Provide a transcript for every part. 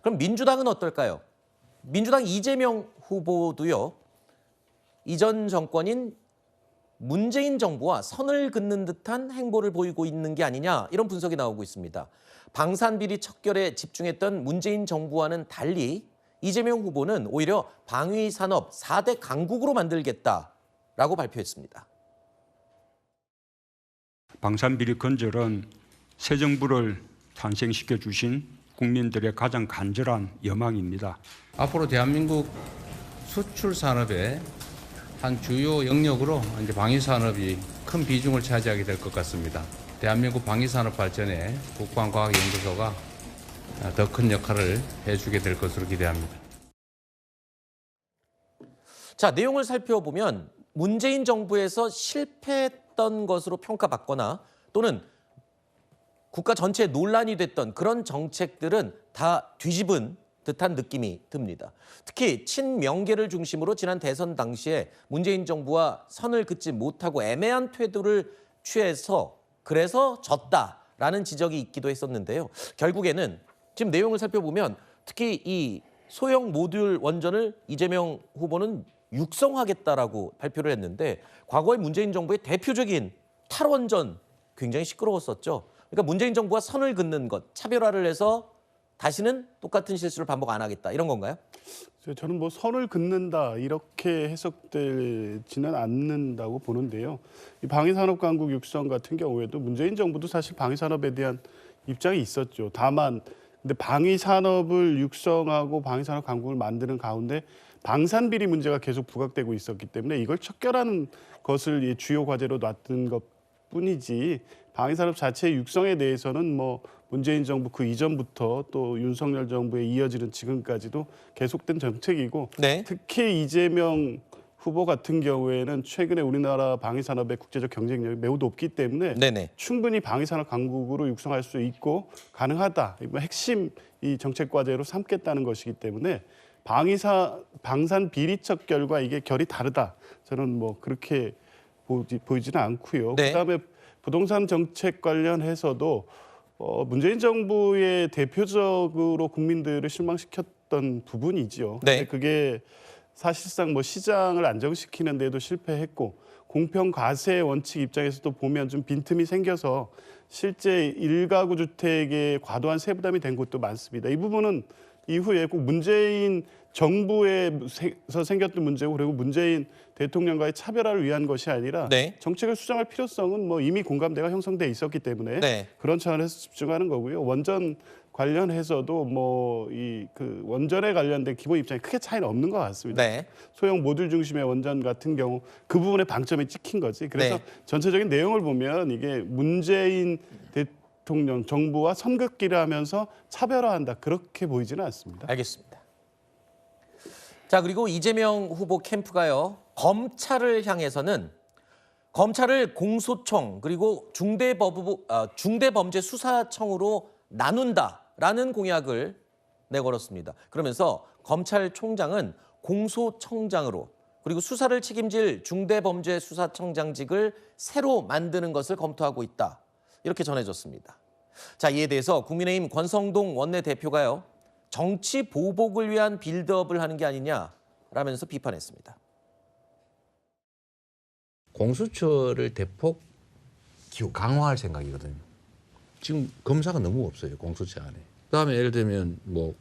그럼 민주당은 어떨까요? 민주당 이재명 후보도요. 이전 정권인 문재인 정부와 선을 긋는 듯한 행보를 보이고 있는 게 아니냐 이런 분석이 나오고 있습니다. 방산비리 척결에 집중했던 문재인 정부와는 달리 이재명 후보는 오히려 방위산업 4대 강국으로 만들겠다라고 발표했습니다. 방산비리 건절은 새 정부를 탄생시켜 주신 국민들의 가장 간절한 여망입니다. 앞으로 대한민국 수출 산업의 한 주요 영역으로 이제 방위 산업이 큰 비중을 차지하게 될 것 같습니다. 대한민국 방위 산업 발전에 국방과학연구소가 더 큰 역할을 해주게 될 것으로 기대합니다. 자, 내용을 살펴보면 문재인 정부에서 실패했던 것으로 평가받거나 또는 국가 전체에 논란이 됐던 그런 정책들은 다 뒤집은 듯한 느낌이 듭니다. 특히 친명계를 중심으로 지난 대선 당시에 문재인 정부와 선을 긋지 못하고 애매한 태도를 취해서 그래서 졌다라는 지적이 있기도 했었는데요. 결국에는 지금 내용을 살펴보면 특히 이 소형 모듈 원전을 이재명 후보는 육성하겠다라고 발표를 했는데 과거의 문재인 정부의 대표적인 탈원전 굉장히 시끄러웠었죠. 그러니까 문재인 정부가 선을 긋는 것, 차별화를 해서 다시는 똑같은 실수를 반복 안 하겠다 이런 건가요? 저는 뭐 선을 긋는다 이렇게 해석되지는 않는다고 보는데요. 이 방위산업 강국 육성 같은 경우에도 문재인 정부도 사실 방위산업에 대한 입장이 있었죠. 다만 근데 방위산업을 육성하고 방위산업 강국을 만드는 가운데 방산비리 문제가 계속 부각되고 있었기 때문에 이걸 척결하는 것을 주요 과제로 놨던 것뿐이지 방위산업 자체의 육성에 대해서는 뭐 문재인 정부 그 이전부터 또 윤석열 정부에 이어지는 지금까지도 계속된 정책이고 네. 특히 이재명 후보 같은 경우에는 최근에 우리나라 방위산업의 국제적 경쟁력이 매우 높기 때문에 네네. 충분히 방위산업 강국으로 육성할 수 있고 가능하다. 핵심 이 정책 과제로 삼겠다는 것이기 때문에 방산 비리 척결과 이게 결이 다르다. 저는 뭐 그렇게 보이지는 않고요. 네. 그다음에 부동산 정책 관련해서도 문재인 정부의 대표적으로 국민들을 실망시켰던 부분이죠. 네. 그게 사실상 뭐 시장을 안정시키는 데도 실패했고 공평 과세 원칙 입장에서도 보면 좀 빈틈이 생겨서 실제 일가구 주택에 과도한 세부담이 된 곳도 많습니다. 이 부분은 이후에 꼭 문재인 정부에서 생겼던 문제고 그리고 문재인 대통령과의 차별화를 위한 것이 아니라 네. 정책을 수정할 필요성은 뭐 이미 공감대가 형성돼 있었기 때문에 네. 그런 차원에서 집중하는 거고요. 원전 관련해서도 뭐 이 그 원전에 관련된 기본 입장이 크게 차이는 없는 것 같습니다. 네. 소형 모듈 중심의 원전 같은 경우 그 부분에 방점이 찍힌 거지. 그래서 네. 전체적인 내용을 보면 이게 문재인 대통령 정부와 선긋기를 하면서 차별화한다 그렇게 보이지는 않습니다. 알겠습니다. 자, 그리고 이재명 후보 캠프가요. 검찰을 향해서는 검찰을 공소청 그리고 중대범죄수사청으로 나눈다라는 공약을 내걸었습니다. 그러면서 검찰총장은 공소청장으로 그리고 수사를 책임질 중대범죄수사청장직을 새로 만드는 것을 검토하고 있다. 이렇게 전해졌습니다. 자, 이에 대해서 국민의힘 권성동 원내대표가요. 정치 보복을 위한 빌드업을 하는 게 아니냐라면서 비판했습니다. 공수처를 대폭 강화할 생각이거든요. 지금 검사가 너무 없어요, 공수처 안에. 그다음에 예를 들면 뭐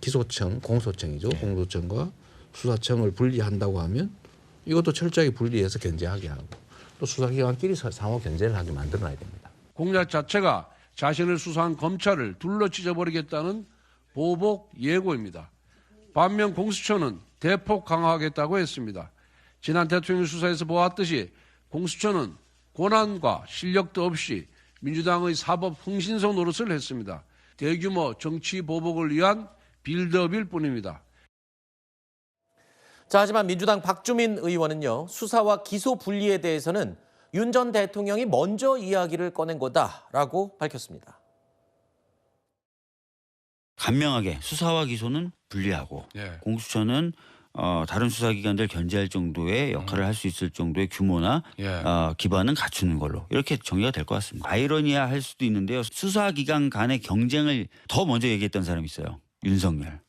기소청, 공소청이죠. 네. 공소청과 수사청을 분리한다고 하면 이것도 철저하게 분리해서 견제하게 하고 또 수사기관끼리 상호 견제를 하게 만들어놔야 됩니다. 공작 자체가 자신을 수사한 검찰을 둘러찢어버리겠다는 보복 예고입니다. 반면 공수처는 대폭 강화하겠다고 했습니다. 지난 대통령 수사에서 보았듯이 공수처는 권한과 실력도 없이 민주당의 사법 흥신소 노릇을 했습니다. 대규모 정치 보복을 위한 빌드업일 뿐입니다. 자, 하지만 민주당 박주민 의원은요. 수사와 기소 분리에 대해서는 윤 전 대통령이 먼저 이야기를 꺼낸 거다라고 밝혔습니다. 간명하게 수사와 기소는 분리하고 공수처는 다른 수사기관들 견제할 정도의 역할을 할 수 있을 정도의 규모나 예. 기반은 갖추는 걸로 이렇게 정리가 될 것 같습니다. 아이러니야 할 수도 있는데요. 수사기관 간의 경쟁을 더 먼저 얘기했던 사람이 있어요. 윤석열.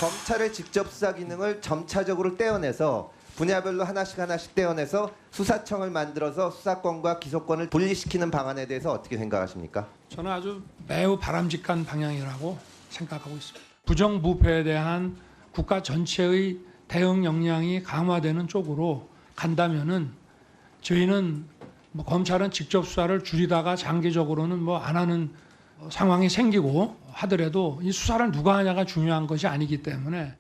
검찰의 직접 수사 기능을 점차적으로 떼어내서 분야별로 하나씩 떼어내서 수사청을 만들어서 수사권과 기소권을 분리시키는 방안에 대해서 어떻게 생각하십니까? 저는 아주 매우 바람직한 방향이라고 생각하고 있습니다. 부정부패에 대한 국가 전체의 대응 역량이 강화되는 쪽으로 간다면은 저희는 검찰은 직접 수사를 줄이다가 장기적으로는 안 하는 상황이 생기고 하더라도 이 수사를 누가 하냐가 중요한 것이 아니기 때문에.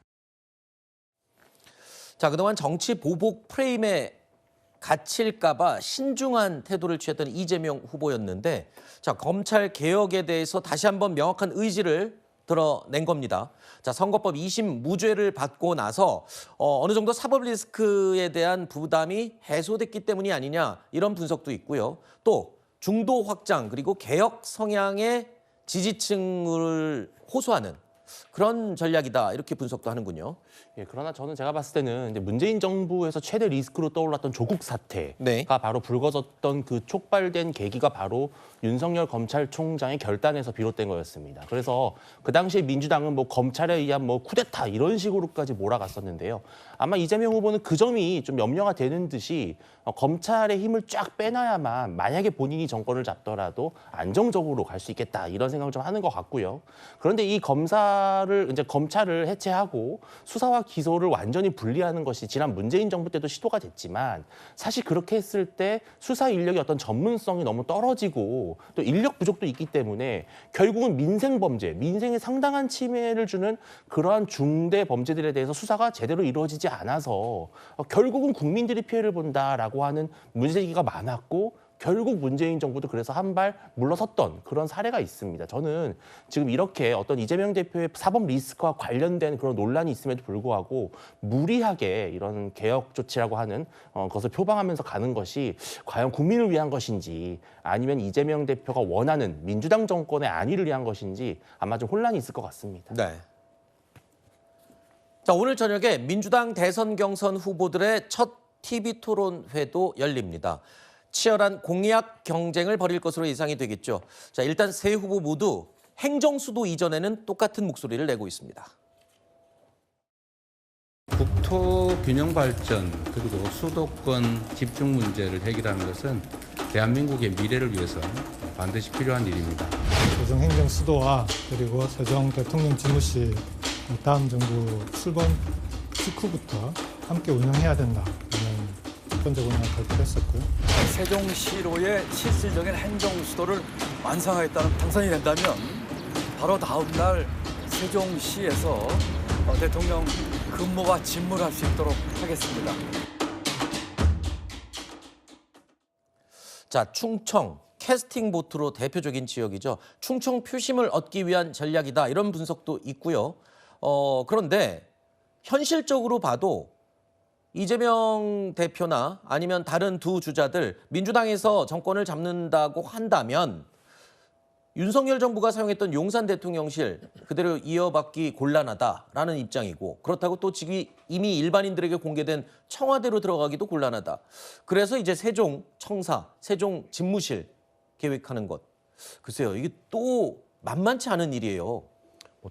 자, 그동안 정치 보복 프레임에 갇힐까봐 신중한 태도를 취했던 이재명 후보였는데, 자, 검찰 개혁에 대해서 다시 한번 명확한 의지를 드러낸 겁니다. 자, 선거법 2심 무죄를 받고 나서 어느 정도 사법 리스크에 대한 부담이 해소됐기 때문이 아니냐, 이런 분석도 있고요. 또 중도 확장 그리고 개혁 성향의 지지층을 호소하는 그런 전략이다, 이렇게 분석도 하는군요. 예, 그러나 저는 제가 봤을 때는 이제 문재인 정부에서 최대 리스크로 떠올랐던 조국 사태가 네. 바로 불거졌던 그 촉발된 계기가 바로 윤석열 검찰총장의 결단에서 비롯된 거였습니다. 그래서 그 당시에 민주당은 검찰에 의한 쿠데타 이런 식으로까지 몰아갔었는데요. 아마 이재명 후보는 그 점이 좀 염려가 되는 듯이 검찰의 힘을 쫙 빼놔야만 만약에 본인이 정권을 잡더라도 안정적으로 갈 수 있겠다, 이런 생각을 좀 하는 것 같고요. 그런데 이 검찰을 해체하고 수사와 기소를 완전히 분리하는 것이 지난 문재인 정부 때도 시도가 됐지만, 사실 그렇게 했을 때 수사 인력의 어떤 전문성이 너무 떨어지고 또 인력 부족도 있기 때문에 결국은 민생 범죄, 민생에 상당한 침해를 주는 그러한 중대 범죄들에 대해서 수사가 제대로 이루어지지 않아서 결국은 국민들이 피해를 본다라고 하는 문제제기가 많았고, 결국 문재인 정부도 그래서 한 발 물러섰던 그런 사례가 있습니다. 저는 지금 이렇게 어떤 이재명 대표의 사법 리스크와 관련된 그런 논란이 있음에도 불구하고 무리하게 이런 개혁 조치라고 하는 것을 표방하면서 가는 것이 과연 국민을 위한 것인지, 아니면 이재명 대표가 원하는 민주당 정권의 안위를 위한 것인지 아마 좀 혼란이 있을 것 같습니다. 네. 자, 오늘 저녁에 민주당 대선 경선 후보들의 첫 TV 토론회도 열립니다. 치열한 공약 경쟁을 벌일 것으로 예상이 되겠죠. 자, 일단 세 후보 모두 행정수도 이전에는 똑같은 목소리를 내고 있습니다. 국토 균형 발전 그리고 수도권 집중 문제를 해결하는 것은 대한민국의 미래를 위해서 반드시 필요한 일입니다. 세종 행정 수도와 그리고 세종 대통령 집무실 다음 정부 출범 직후부터 함께 운영해야 된다는 기본적으로 발표했었고요. 세종시로의 실질적인 행정수도를 완성하겠다는 당선이 된다면 바로 다음 날 세종시에서 대통령 근무와 직무를 할 수 있도록 하겠습니다. 자, 충청 캐스팅 보트로 대표적인 지역이죠. 충청 표심을 얻기 위한 전략이다, 이런 분석도 있고요. 그런데 현실적으로 봐도 이재명 대표나 아니면 다른 두 주자들 민주당에서 정권을 잡는다고 한다면 윤석열 정부가 사용했던 용산 대통령실 그대로 이어받기 곤란하다라는 입장이고, 그렇다고 또 지금 이미 일반인들에게 공개된 청와대로 들어가기도 곤란하다. 그래서 이제 세종 청사, 세종 집무실 계획하는 것. 글쎄요, 이게 또 만만치 않은 일이에요.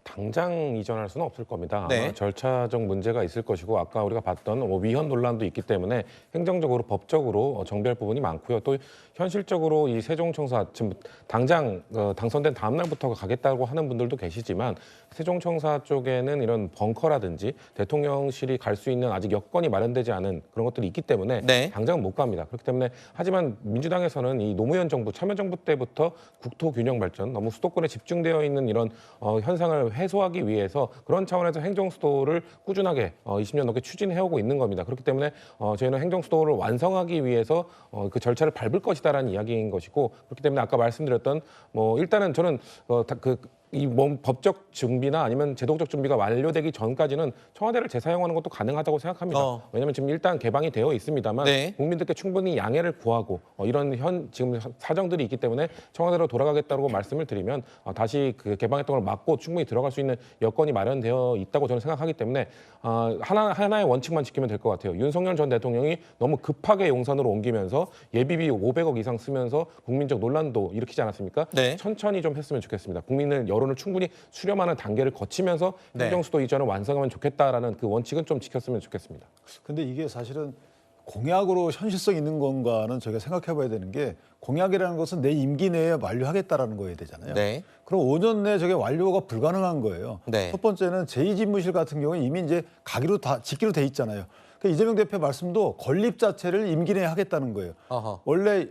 당장 이전할 수는 없을 겁니다. 네. 아마 절차적 문제가 있을 것이고, 아까 우리가 봤던 위헌 논란도 있기 때문에 행정적으로 법적으로 정비할 부분이 많고요. 또 현실적으로 이 세종청사 지금 당장 당선된 다음 날부터 가겠다고 하는 분들도 계시지만, 세종청사 쪽에는 이런 벙커라든지 대통령실이 갈 수 있는 아직 여건이 마련되지 않은 그런 것들이 있기 때문에 네. 당장은 못 갑니다. 그렇기 때문에 하지만 민주당에서는 이 노무현 정부, 참여정부 때부터 국토 균형 발전, 너무 수도권에 집중되어 있는 이런 현상을 해소하기 위해서 그런 차원에서 행정수도를 꾸준하게 20년 넘게 추진해오고 있는 겁니다. 그렇기 때문에 저희는 행정수도를 완성하기 위해서 그 절차를 밟을 것이다라는 이야기인 것이고, 그렇기 때문에 아까 말씀드렸던 일단은 저는 이 법적 준비나 아니면 제도적 준비가 완료되기 전까지는 청와대를 재사용하는 것도 가능하다고 생각합니다. 왜냐하면 지금 일단 개방이 되어 있습니다만 네. 국민들께 충분히 양해를 구하고 이런 지금 사정들이 있기 때문에 청와대로 돌아가겠다고 말씀을 드리면 다시 그 개방했던 걸 막고 충분히 들어갈 수 있는 여건이 마련되어 있다고 저는 생각하기 때문에 하나의 원칙만 지키면 될 것 같아요. 윤석열 전 대통령이 너무 급하게 용산으로 옮기면서 예비비 500억 이상 쓰면서 국민적 논란도 일으키지 않았습니까? 네. 천천히 좀 했으면 좋겠습니다. 국민을 여론을 충분히 수렴하는 단계를 거치면서 행정수도 이전을 완성하면 좋겠다라는 그 원칙은 좀 지켰으면 좋겠습니다. 근데 이게 사실은 공약으로 현실성 있는 건가는 저희가 생각해봐야 되는 게 공약이라는 것은 내 임기 내에 완료하겠다라는 거여야 되잖아요. 네. 그럼 5년 내에 저게 완료가 불가능한 거예요. 네. 첫 번째는 제2집무실 같은 경우는 이미 이제 짓기로 돼 있잖아요. 그러니까 이재명 대표 말씀도 건립 자체를 임기 내에 하겠다는 거예요. 어허. 원래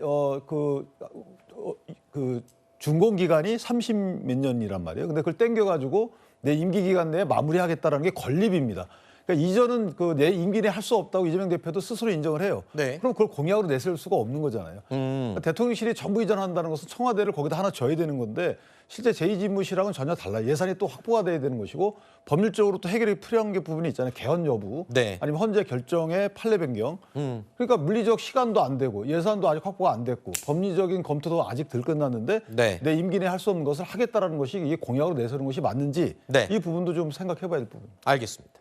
그 준공 기간이 30 몇 년이란 말이에요. 근데 그걸 땡겨가지고 내 임기 기간 내에 마무리하겠다라는 게 건립입니다. 그러니까 이전은 그 내 임기 내에 할 수 없다고 이재명 대표도 스스로 인정을 해요. 네. 그럼 그걸 공약으로 내세울 수가 없는 거잖아요. 그러니까 대통령실이 전부 이전한다는 것은 청와대를 거기다 하나 줘야 되는 건데 실제 제2집무실하고는 전혀 달라요. 예산이 또 확보가 돼야 되는 것이고 법률적으로 또 해결이 필요한 게 부분이 있잖아요. 개헌 여부 네. 아니면 헌재 결정의 판례 변경. 그러니까 물리적 시간도 안 되고 예산도 아직 확보가 안 됐고 법리적인 검토도 아직 덜 끝났는데 네. 내 임기 내에 할 수 없는 것을 하겠다라는 것이 이게 공약으로 내세우는 것이 맞는지 네. 이 부분도 좀 생각해봐야 될 부분. 알겠습니다.